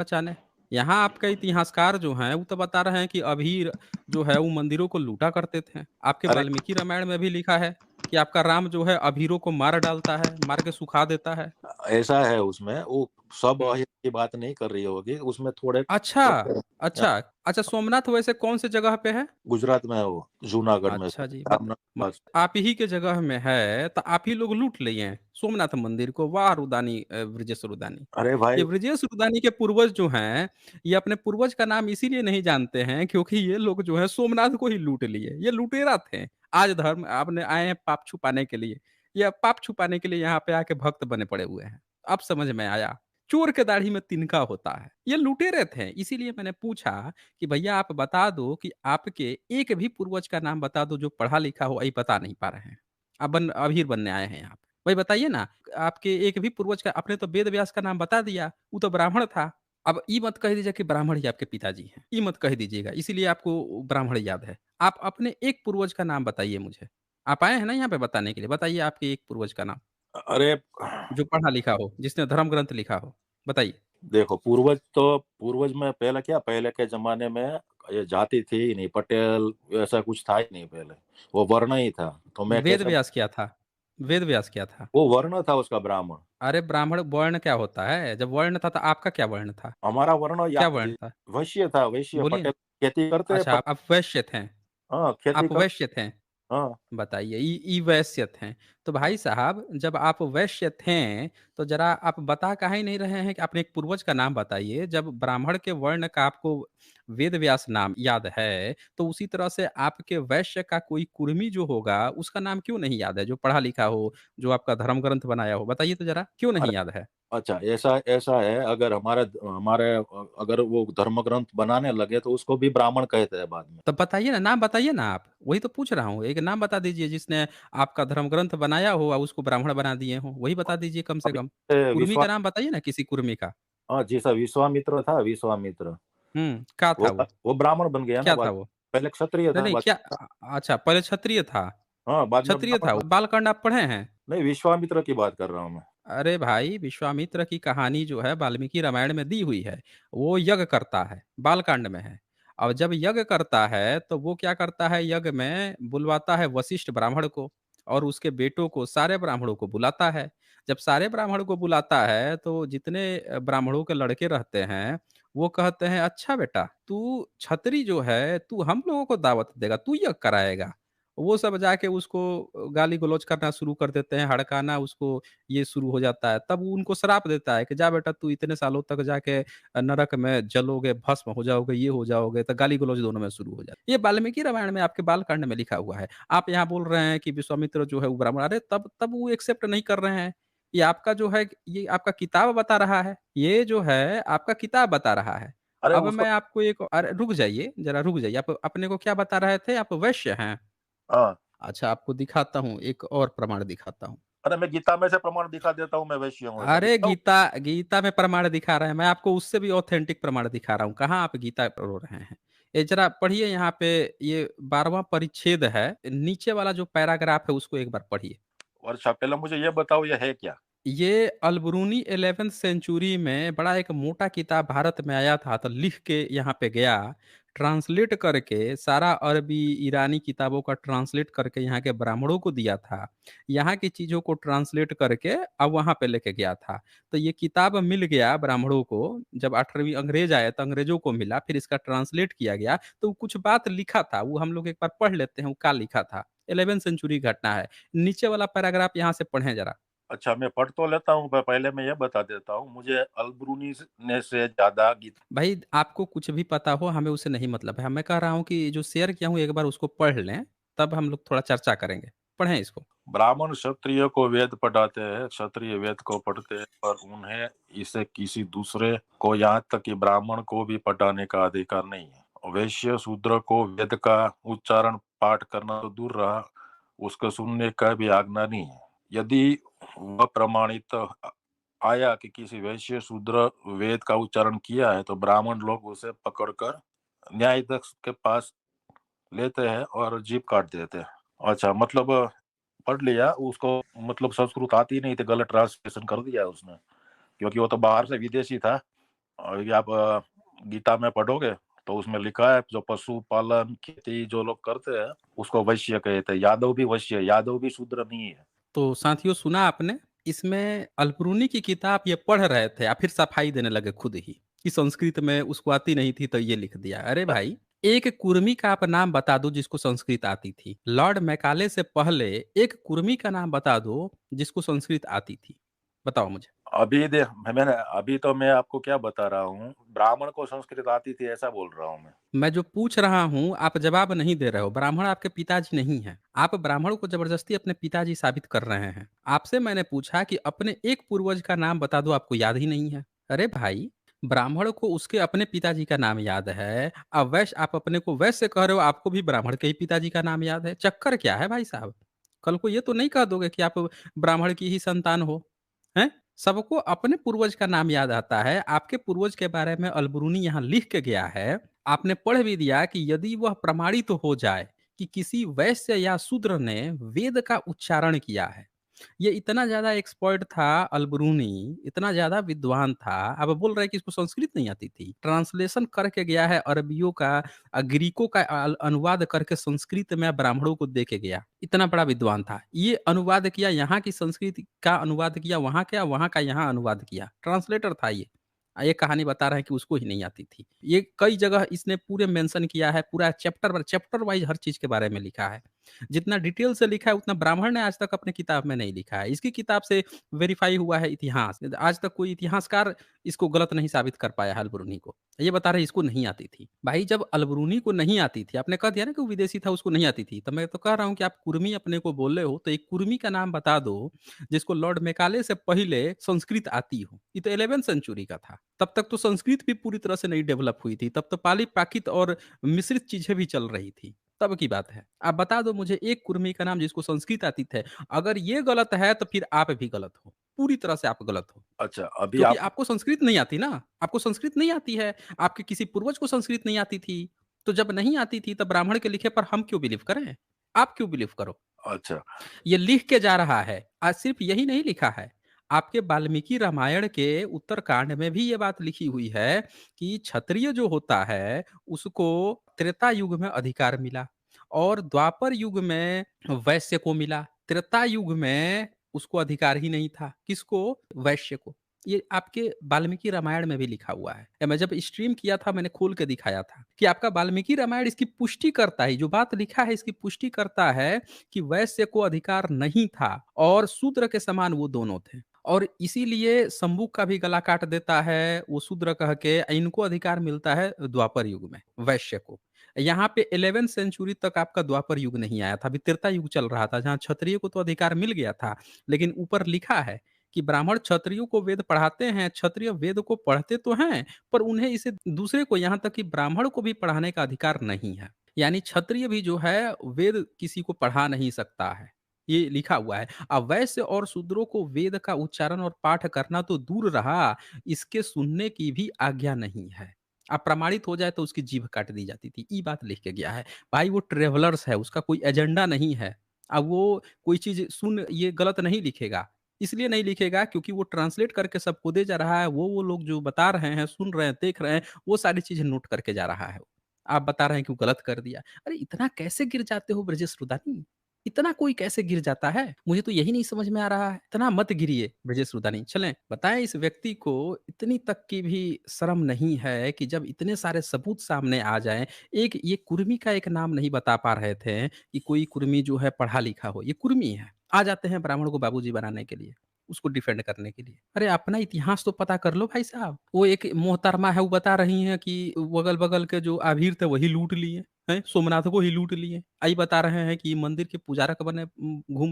पहचाने। यहाँ आपका इतिहासकार जो हैं, वो तो बता रहे हैं कि अभीर जो है, वो मंदिरों को लूटा करते थे। आपके अरे वाल्मीकि रामायण में भी लिखा है कि आपका राम जो है, अभीरों को मार डालता है, मार के सुखा देता है। ऐसा है उसमें, वो सब हुँ। अहिर की बात नहीं कर रही होगी, उसमें थोड़े अच्छा, अच्छा। अच्छा, सोमनाथ वैसे कौन-सी जगह पे है? गुजरात में है वो, जूनागढ़ में अच्छा जी, रामनाथ म पास। आप ही के जगह में है, तो आप ही लोग लूट लिए हैं सोमनाथ मंदिर को। वाह! रुदानी ब्रजेश रुदानी। अरे ये भाई, ब्रजेश रुदानी के पूर्वज जो हैं, ये अपने पूर्वज का नाम इसीलिए नहीं जानते हैं क्योंकि ये लोग जो है सोमनाथ को ही लूट लिए। ये लुटेरा थे। आज धर्म आपने आए हैं पाप छुपाने के लिए। ये पाप छुपाने के लिए यहाँ पे आके भक्त बने पड़े हुए हैं। अब समझ में आया। चोर के दाढ़ी में तिनका होता है। ये लुटेरे थे, इसीलिए मैंने पूछा कि भैया आप बता दो कि आपके एक भी पूर्वज का नाम बता दो जो पढ़ा लिखा हो, वही बता नहीं पा रहे हैं। आप अभीर बनने आए हैं यहाँ पे। भाई बताइए ना, आपके एक भी पूर्वज का आपने तो वेद व्यास का नाम बता दिया, वो तो ब्राह्मण था। अब ये मत कह दीजिए कि ब्राह्मण ही आपके पिताजी हैं, ये मत कह दीजिएगा, इसीलिए आपको ब्राह्मण याद है। आप अपने एक पूर्वज का नाम बताइए मुझे। आप आए हैं ना यहाँ पे बताने के लिए, बताइए आपके एक पूर्वज का नाम, अरे जो पढ़ा लिखा हो, जिसने धर्म ग्रंथ लिखा हो, बताइए। देखो, पूर्वज में पहले क्या, पहले के ज़माने में ये जाति थी ही नहीं, पटेल ऐसा कुछ था ही नहीं पहले, वो वर्ण ही था। तो मैं वेद कैसे, व्यास क्या था? वेद व्यास क्या था? वो वर्ण था उसका, ब्राह्मण। अरे ब्राह्मण वर्ण क्या होता है? जब वर्ण था तो आपका क्या वर्ण था? हमारा वर्ण या क्या वर्ण था? वैश्य था, वैश्य। बोलिए पटेल ना। खेती करते हैं, अच्छा, आप वैश्य थे। हाँ, खेती आप कर। वैश्य थे। हाँ। बताइए, ई वैश्य थे। तो भाई साहब जब आप वैश्य थे, तो ज़रा आप बता काहे नहीं रहे हैं कि अपने एक पूर्वज का नाम बताइए? जब ब्राह्मण के वर्ण का आपको वेद व्यास नाम याद है, तो उसी तरह से आपके वैश्य का कोई कुर्मी जो होगा, उसका नाम क्यों नहीं याद है? जो पढ़ा लिखा हो, जो आपका धर्म ग्रंथ बनाया हो, बताइए तो ज़रा, क्यों नहीं अरे याद है? अच्छा, ऐसा ऐसा है, अगर अगर वो धर्म ग्रंथ बनाने लगे तो उसको भी ब्राह्मण कहते हैं बाद में। तब बताइए ना, नाम बताइए ना आप। वही तो पूछ रहा हूँ। एक नाम बता दीजिए जिसने आपका धर्म ग्रंथ बनाया हो और उसको ब्राह्मण बना दिए हों। वही बता दीजिए कम से अभी कम। कुर्मी विश्वा का नाम बताइए ना किसी कुर्मी का। हाँ जी सर, विश्वामित्र था, विश्वामित्र। क्या था वो? वो ब्राह्मण बन गया ना क्या था बाद। वो? पहले क्षत्रिय नहीं, था नहीं बाद। क्या अच्छा पहले क्षत्रिय था। हाँ, बाद में क्षत्रिय ब्राह्मण था वो। बन। बालकांड आप पढ़े हैं? नहीं, विश्वामित्र की बात कर रहा हूँ मैं। अरे भाई, विश्वामित्र की कहानी जो है वाल्मीकि रामायण में दी हुई है। वो यज्ञ करता है, बालकांड में है। और जब यज्ञ करता है तो वो क्या करता है, यज्ञ में बुलवाता है वशिष्ठ ब्राह्मण को और उसके बेटों को, सारे ब्राह्मणों को बुलाता है। जब सारे ब्राह्मण को बुलाता है तो जितने ब्राह्मणों के लड़के रहते हैं, वो कहते हैं अच्छा बेटा, तू छत्री जो है, तू हम लोगों को दावत देगा, तू यज्ञ कराएगा। वो सब जाके उसको गाली-गलौच करना शुरू कर देते हैं, हड़काना उसको, ये शुरू हो जाता है। तब वो उनको श्राप देता है कि जा बेटा तू इतने सालों तक जाके नरक में जलोगे, भस्म हो जाओगे, ये हो जाओगे, तो गाली-गलौच दोनों में शुरू हो जाता है। ये वाल्मीकि रामायण में आपके बालकांड में लिखा हुआ है। आप यहाँ बोल रहे हैं कि विश्वामित्र जो है वो ब्राह्मण, अरे तब तब वो एक्सेप्ट नहीं कर रहे हैं। ये आपका जो है, ये आपका किताब बता रहा है। ये जो है आपका किताब बता रहा है। अरे अब उसको। मैं आपको एक, अरे रुक जाइए, ज़रा रुक जाइए। आप अपने को क्या बता रहे थे? आप वैश्य हैं। हाँ। अच्छा, आपको दिखाता हूँ, एक और प्रमाण दिखाता हूँ। अरे मैं गीता में से प्रमाण दिखा देता हूँ, मैं वैश्य हूँ, ऐसा अरे दिखाऊं? गीता गीता में प्रमाण दिखा रहे हैं, मैं आपको उससे भी ऑथेंटिक प्रमाण दिखा रहा हूँ। कहाँ आप गीता रो रहे हैं? ये ज़रा पढ़िए यहाँ पे, ये 12वाँ परिच्छेद है, नीचे वाला जो पैराग्राफ है उसको एक बार पढ़िए। वर्षा, पहले मुझे ये बताओ, ये है क्या? ये अल-बरूनी 11th सेंचुरी में बड़ा एक मोटा किताब भारत में आया था, तो लिख के यहाँ पे गया, ट्रांसलेट करके सारा अरबी, ईरानी किताबों का ट्रांसलेट करके यहाँ के ब्राह्मणों को दिया था। यहाँ की चीज़ों को ट्रांसलेट करके अब वहाँ पे लेके गया था। तो ये किताब मिल गया ब्राह्मणों को, जब 8वीं अंग्रेज़ आए तो अंग्रेज़ों को मिला, फिर इसका ट्रांसलेट किया गया, तो कुछ बात लिखा था, वो हम लोग एक बार पढ़ लेते हैं, वो क्या लिखा था। 11th सेंचुरी घटना है। नीचे वाला पैराग्राफ यहाँ से पढ़ें ज़रा। अच्छा, मैं पढ़ तो लेता हूँ, पर पहले मैं ये बता देता हूँ, मुझे अलब्रूनी ने से ज़्यादा गीत। भाई आपको कुछ भी पता हो, हमें उससे नहीं मतलब है। मैं कह रहा हूँ कि जो शेयर किया हूँ एक बार उसको पढ़ लें, तब हम लोग थोड़ा चर्चा करेंगे। पढ़ें इसको। ब्राह्मण क्षत्रिय को वेद पढ़ाते हैं, क्षत्रिय वेद को पढ़ते हैं, पर उन्हें इसे किसी दूसरे को, यहाँ तक कि ब्राह्मण को भी पढ़ाने का अधिकार नहीं है। वैश्य शूद्र को वेद का उच्चारण पाठ करना तो दूर रहा, उसको सुनने का भी आज्ञा नहीं है। यदि वह प्रमाणित आया कि किसी वैश्य शूद्र वेद का उच्चारण किया है, तो ब्राह्मण लोग उसे पकड़कर न्यायाधीश के पास लेते हैं और जीभ काट देते हैं। अच्छा, मतलब पढ़ लिया उसको, मतलब संस्कृत आती नहीं थी, गलत ट्रांसलेशन कर दिया उसने, क्योंकि वो तो बाहर से विदेशी था। और ये आप गीता में पढ़ोगे तो उसमें लिखा है जो पशुपालन खेती जो लोग करते हैं उसको वैश्य कहते हैं। यादव भी वैश्य है, यादव भी शूद्र नहीं है। तो साथियों सुना आपने, इसमें अल्बरूनी की किताब ये पढ़ रहे थे या फिर सफाई देने लगे खुद ही कि संस्कृत में उसको आती नहीं थी तो ये लिख दिया। अरे भाई, एक कुर्मी का आप नाम बता दो जिसको संस्कृत आती थी। लॉर्ड मैकाले से पहले एक कुर्मी का नाम बता दो जिसको संस्कृत आती थी। बताओ मुझे। अभी दे मैंने अभी तो मैं आपको क्या बता रहा हूँ, ब्राह्मण को संस्कृत आती थी ऐसा बोल रहा हूँ मैं। मैं जो पूछ रहा हूँ आप जवाब नहीं दे रहे हो। ब्राह्मण आपके पिताजी नहीं हैं। आप ब्राह्मण को जबरदस्ती अपने पिताजी साबित कर रहे हैं। आपसे मैंने पूछा कि अपने एक पूर्वज का नाम बता दो, आपको याद ही नहीं है। अरे भाई, ब्राह्मण को उसके अपने पिताजी का नाम याद है। अब वैश्य, आप अपने को वैश्य कह रहे हो, आपको भी ब्राह्मण के ही पिताजी का नाम याद है। चक्कर क्या है भाई साहब? कल को ये तो नहीं कह दोगे कि आप ब्राह्मण की ही संतान हो, हैं? सबको अपने पूर्वज का नाम याद आता है। आपके पूर्वज के बारे में अलबरूनी यहाँ लिख के गया है। आपने पढ़ भी दिया कि यदि वह प्रमाणित हो जाए कि किसी वैश्य या शूद्र ने वेद का उच्चारण किया है। ये इतना ज्यादा एक्सपर्ट था अलबरूनी, इतना ज्यादा विद्वान था। अब बोल रहे हैं कि इसको संस्कृत नहीं आती थी। ट्रांसलेशन करके गया है अरबियों का, ग्रीकों का अनुवाद करके संस्कृत में ब्राह्मणों को दे के गया। इतना बड़ा विद्वान था। ये अनुवाद किया, यहाँ की संस्कृत का अनुवाद किया वहां, क्या वहां का यहाँ अनुवाद किया। ट्रांसलेटर था ये। ये कहानी बता रहे हैं कि उसको ही नहीं आती थी। ये कई जगह इसने पूरे मेंशन किया है, पूरा चैप्टर चैप्टर वाइज हर चीज के बारे में लिखा है। जितना डिटेल से लिखा है उतना ब्राह्मण ने आज तक अपनी किताब में नहीं लिखा है। इसकी किताब से वेरीफाई हुआ है इतिहास। आज तक कोई इतिहासकार इसको गलत नहीं साबित कर पाया है अलबरूनी को। ये बता रहे इसको नहीं आती थी। भाई जब अलबरूनी को नहीं आती थी, आपने कह दिया ना कि वो विदेशी था उसको नहीं आती थी, तो मैं तो कह रहा हूँ कि आप कुर्मी अपने को बोले हो तो एक कुर्मी का नाम बता दो जिसको लॉर्ड मेकाले से पहले संस्कृत आती हो। ये तो 11वीं सेंचुरी का था। तब तक तो संस्कृत भी पूरी तरह से नहीं डेवलप हुई थी। तब तो पाली प्राकृत और मिश्रित चीजें भी चल रही थी। तब की बात है। आप बता दो मुझे एक कुर्मी का नाम जिसको संस्कृत आती थे। अगर ये गलत है तो फिर आप भी गलत हो। पूरी तरह से आप गलत हो। अच्छा अभी क्योंकि आप आपको संस्कृत नहीं आती ना। आपको संस्कृत नहीं आती है। आपके किसी पूर्वज को संस्कृत नहीं आती थी। तो जब नहीं आती थी तब ब्राह्मण के लिखे पर हम क्यों बिलीव करें? आप क्यों बिलीव करो? अच्छा ये लिख के जा रहा है। आज सिर्फ यही नहीं लिखा है। आपके वाल्मीकि रामायण के उत्तरकांड में भी ये बात लिखी हुई है कि क्षत्रिय जो होता है उसको त्रेता युग में अधिकार मिला और द्वापर युग में वैश्य को मिला। त्रेता युग में उसको अधिकार ही नहीं था। किसको? वैश्य को। ये आपके वाल्मीकि रामायण में भी लिखा हुआ है। मैं जब स्ट्रीम किया था मैंने खोल के दिखाया था कि आपका वाल्मीकि रामायण इसकी पुष्टि करता है। जो बात लिखा है इसकी पुष्टि करता है कि वैश्य को अधिकार नहीं था और शूद्र के समान वो दोनों थे। और इसीलिए शंभू का भी गला काट देता है वो शूद्र कह के। इनको अधिकार मिलता है द्वापर युग में, वैश्य को। यहाँ पे 11वीं सेंचुरी तक आपका द्वापर युग नहीं आया था। अभी त्रेता युग चल रहा था जहाँ क्षत्रिय को तो अधिकार मिल गया था। लेकिन ऊपर लिखा है कि ब्राह्मण क्षत्रियों को वेद पढ़ाते हैं। क्षत्रिय वेद को पढ़ते तो हैं पर उन्हें इसे दूसरे को, यहाँ तक कि ब्राह्मण को भी पढ़ाने का अधिकार नहीं है। यानी क्षत्रिय भी जो है वेद किसी को पढ़ा नहीं सकता है। ये लिखा हुआ है। अब वैश्य और शूद्रों को वेद का उच्चारण और पाठ करना तो दूर रहा, इसके सुनने की भी आज्ञा नहीं है। अब प्रमाणित हो जाए तो उसकी जीभ काट दी जाती थी। ये बात लिख के गया है। भाई वो ट्रेवलर्स है, उसका कोई एजेंडा नहीं है। अब वो कोई चीज सुन ये गलत नहीं लिखेगा। इसलिए नहीं लिखेगा क्योंकि वो ट्रांसलेट करके सबको दे जा रहा है। वो लोग जो बता रहे हैं, सुन रहे हैं, देख रहे हैं, वो सारी चीजें नोट करके जा रहा है। आप बता रहे हैं कि वो गलत कर दिया। अरे इतना कैसे गिर जाते हो ब्रजेश रुदानी? इतना कोई कैसे गिर जाता है? मुझे तो यही नहीं समझ में आ रहा है। इतना मत गिरिए ब्रजेश रुदानी। चलें, बताएँ इस व्यक्ति को इतनी तक की भी शर्म नहीं है कि जब इतने सारे सबूत सामने आ जाएँ, एक ये कुर्मी का एक नाम नहीं बता पा रहे थे कि कोई कुर्मी जो है पढ़ा-लिखा हो। ये कुर्मी है। आ जाते हैं ब्राह्मण को बाबूजी बनाने के लिए, उसको डिफेंड करने के लिए। अरे अपना इतिहास तो पता कर लो भाई साहब। वो एक मोहतरमा है वो बता रही हैं कि अगल-बगल के जो आभीर थे वही लूट लिए, हैं? सोमनाथ को ही लूट लिए। बता रहे हैं कि मंदिर के पुजारक बने घूम